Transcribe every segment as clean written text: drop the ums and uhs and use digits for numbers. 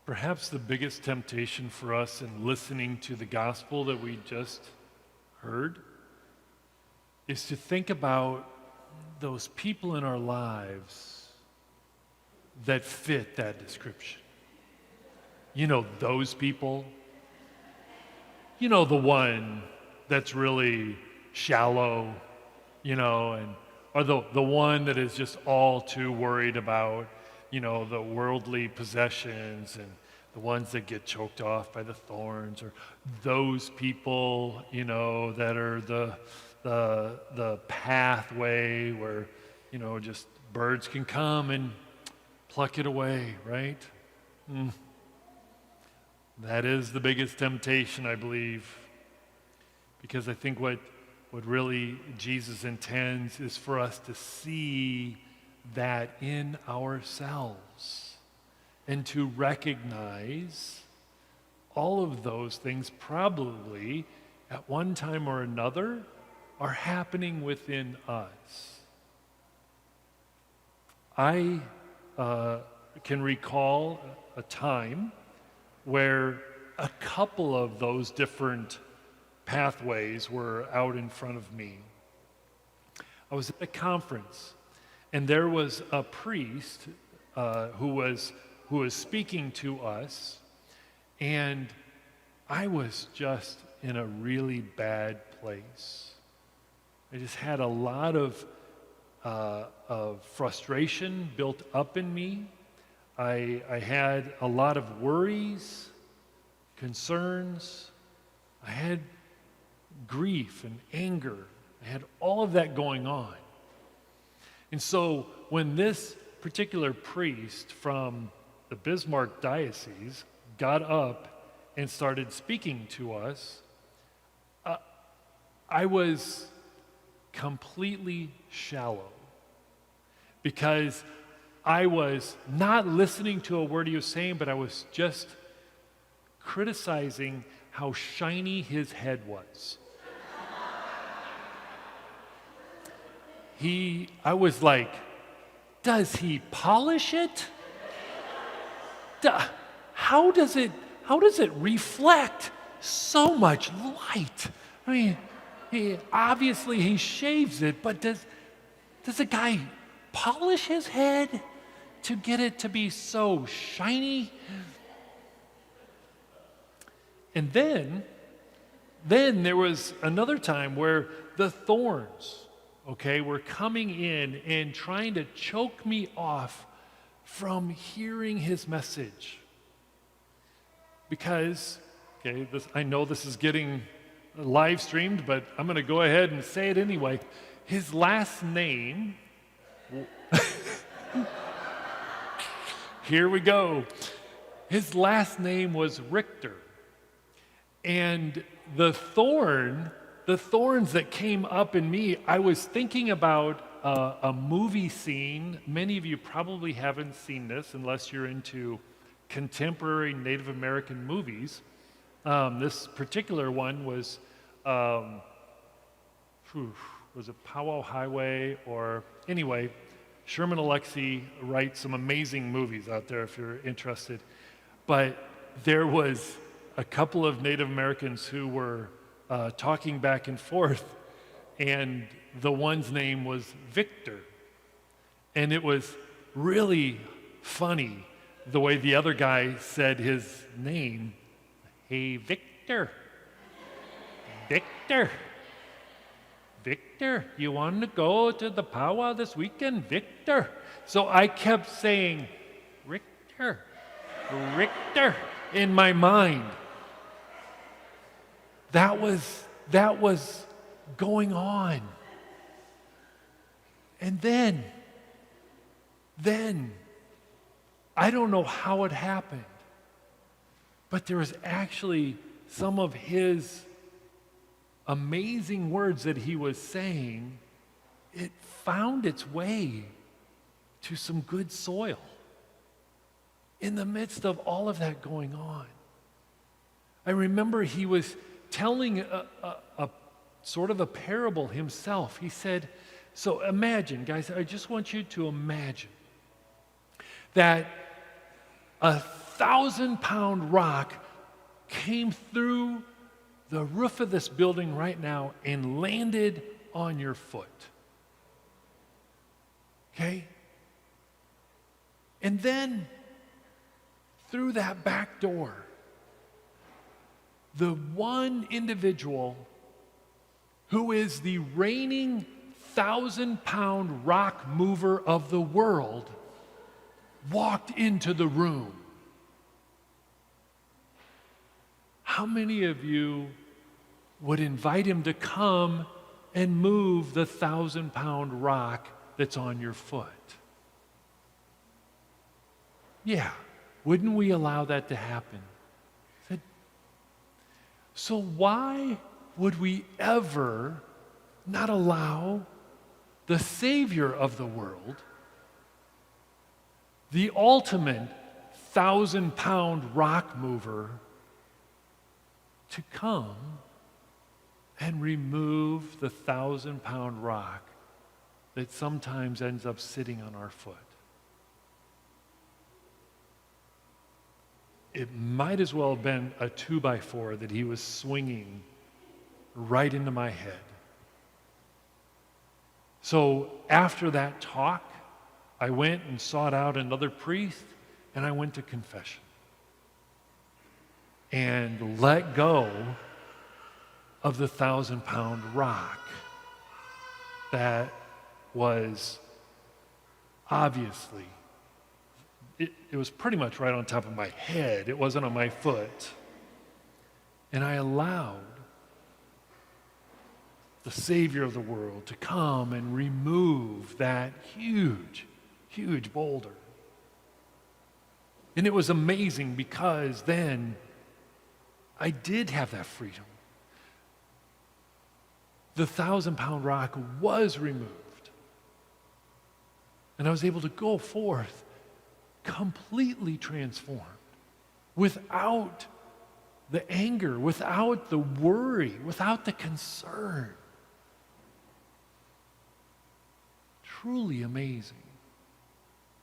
Perhaps the biggest temptation for us in listening to the gospel that we just heard is to think about those people in our lives that fit that description. You know, those people. You know, the one that's really shallow, or the one that is just all too worried about the worldly possessions and the ones that get choked off by the thorns, or those people, that are the pathway where, just birds can come and pluck it away, right? That is the biggest temptation, I believe, because I think what really Jesus intends is for us to see that in ourselves and to recognize all of those things probably at one time or another are happening within us. I can recall a time where a couple of those different pathways were out in front of me. I was at a conference, and there was a priest who was speaking to us, and I was just in a really bad place. I just had a lot of frustration built up in me. I had a lot of worries, concerns. I had grief and anger. I had all of that going on. And so when this particular priest from the Bismarck diocese got up and started speaking to us, I was completely shallow because I was not listening to a word he was saying, but I was just criticizing how shiny his head was. I was like, does he polish it? How does it reflect so much light? I mean, obviously he shaves it, but does a guy polish his head to get it to be so shiny? And then there was another time where the thorns, were coming in and trying to choke me off from hearing his message. Because, I know this is getting live streamed, but I'm going to go ahead and say it anyway. His last name, here we go. His last name was Richter. And the thorns that came up in me, I was thinking about a movie scene. Many of you probably haven't seen this unless you're into contemporary Native American movies. This particular one was it Powwow Highway? Or anyway, Sherman Alexie writes some amazing movies out there if you're interested. But there was a couple of Native Americans who were talking back and forth, and the one's name was Victor. And it was really funny the way the other guy said his name. Hey, Victor. Victor. Victor, you want to go to the powwow this weekend? Victor. So I kept saying, Richter, Richter, in my mind. That was going on. And then, I don't know how it happened, but there was actually some of his amazing words that he was saying, it found its way to some good soil in the midst of all of that going on. I remember he was telling a sort of a parable himself. He said, so imagine, guys, I just want you to imagine that a 1,000-pound rock came through the roof of this building right now and landed on your foot. Okay? And then, through that back door, the one individual who is the reigning 1,000-pound rock mover of the world walked into the room. How many of you would invite him to come and move the 1,000-pound rock that's on your foot? Yeah, wouldn't we allow that to happen? So why would we ever not allow the Savior of the world, the ultimate 1,000-pound rock mover, to come and remove the 1,000-pound rock that sometimes ends up sitting on our foot? It might as well have been a 2x4 that he was swinging right into my head. So after that talk, I went and sought out another priest, and I went to confession and let go of the 1,000-pound rock that was obviously, it was pretty much right on top of my head. It wasn't on my foot. And I allowed the Savior of the world to come and remove that huge, huge boulder. And it was amazing because then I did have that freedom. The 1,000-pound rock was removed. And I was able to go forth completely transformed, without the anger, without the worry, without the concern. Truly amazing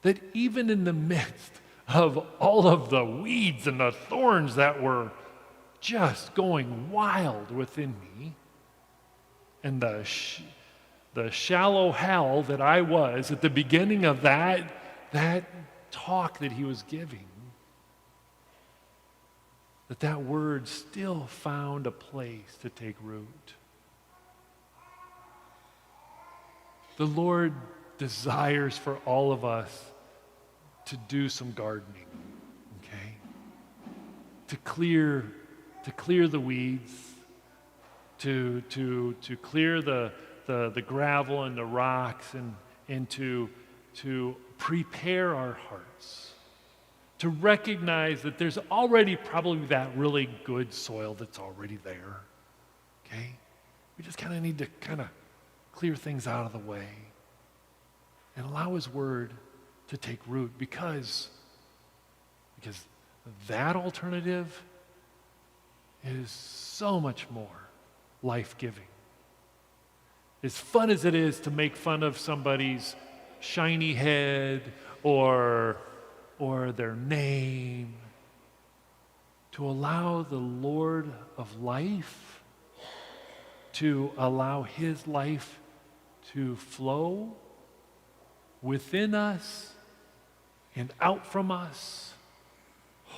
that even in the midst of all of the weeds and the thorns that were just going wild within me, and the shallow hell that I was at the beginning of that talk that he was giving, that word still found a place to take root. The Lord desires for all of us to do some gardening, okay? To clear the weeds, to clear the gravel and the rocks, and to prepare our hearts, to recognize that there's already probably that really good soil that's already there, okay? We just kind of need to clear things out of the way and allow his word to take root, because that alternative is so much more life-giving. As fun as it is to make fun of somebody's shiny head or their name, to allow the Lord of life, to allow his life to flow within us and out from us.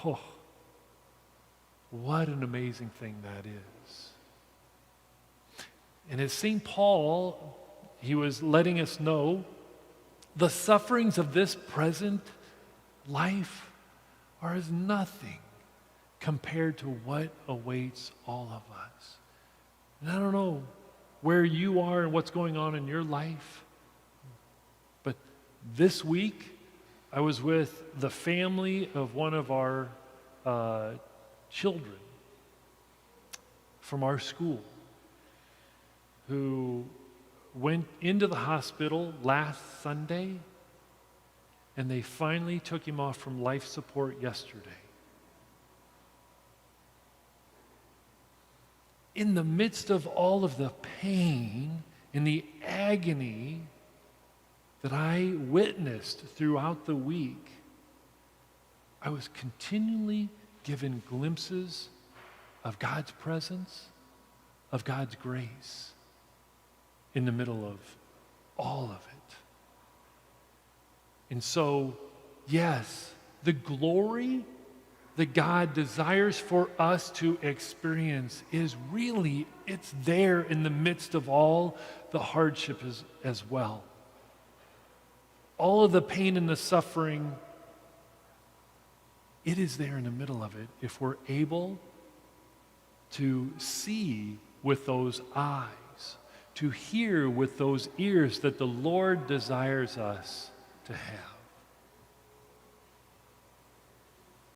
Oh, what an amazing thing that is. And as St. Paul, he was letting us know, the sufferings of this present life are as nothing compared to what awaits all of us. And I don't know where you are and what's going on in your life, but this week I was with the family of one of our children from our school who went into the hospital last Sunday, and they finally took him off from life support yesterday. In the midst of all of the pain and the agony that I witnessed throughout the week, I was continually given glimpses of God's presence, of God's grace in the middle of all of it. And so, yes, the glory that God desires for us to experience is really, it's there in the midst of all the hardship as well. All of the pain and the suffering, it is there in the middle of it if we're able to see with those eyes, to hear with those ears that the Lord desires us to have.